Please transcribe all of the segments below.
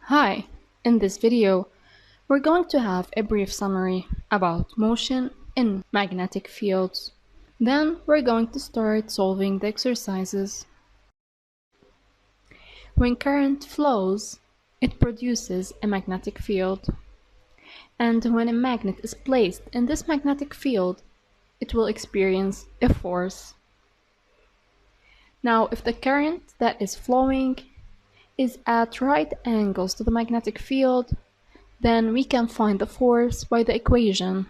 Hi! In this video, we're going to have a brief summary about motion in magnetic fields. Then we're going to start solving the exercises. When current flows, it produces a magnetic field. And when a magnet is placed in this magnetic field, it will experience a force. Now, if the current that is flowing is at right angles to the magnetic field, then we can find the force by the equation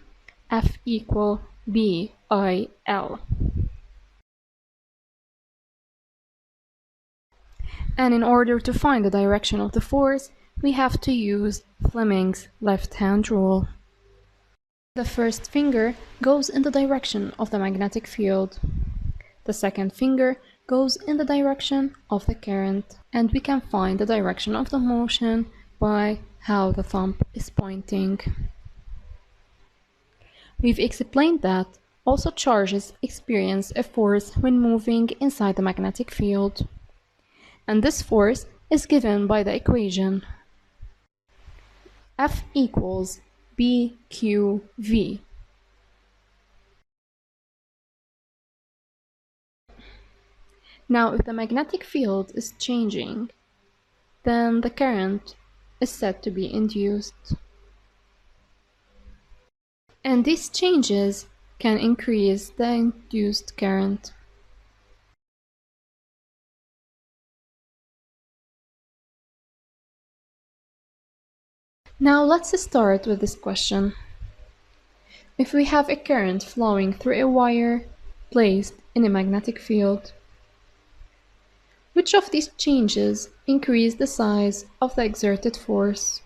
F equal BIL. And in order to find the direction of the force, we have to use Fleming's left-hand rule. The first finger goes in the direction of the magnetic field. The second finger goes in the direction of the current, and we can find the direction of the motion by how the thumb is pointing. We've explained that also charges experience a force when moving inside the magnetic field. And this force is given by the equation F equals BQV. Now, if the magnetic field is changing, then the current is said to be induced. And these changes can increase the induced current. Now let's start with this question. If we have a current flowing through a wire placed in a magnetic field, which of these changes increase the size of the exerted force?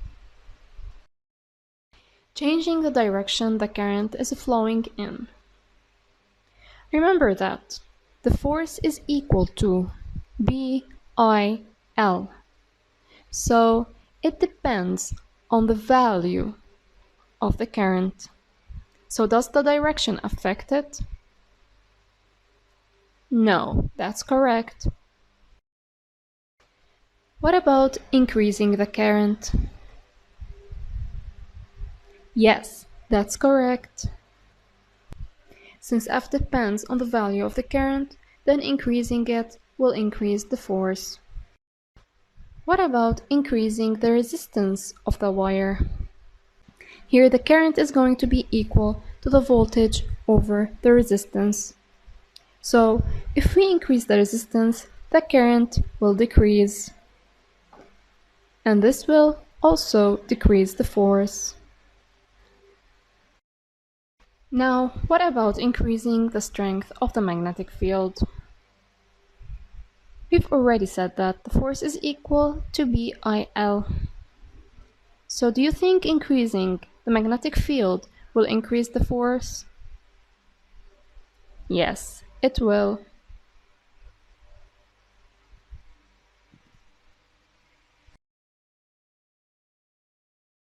Changing the direction the current is flowing in. Remember that the force is equal to BIL, so it depends on the value of the current. So does the direction affect it? No, that's correct. What about increasing the current? Yes, that's correct. Since F depends on the value of the current, then increasing it will increase the force. What about increasing the resistance of the wire? Here the current is going to be equal to the voltage over the resistance. So if we increase the resistance, the current will decrease. And this will also decrease the force. Now, what about increasing the strength of the magnetic field? We've already said that the force is equal to BIL. So do you think increasing the magnetic field will increase the force? Yes, it will.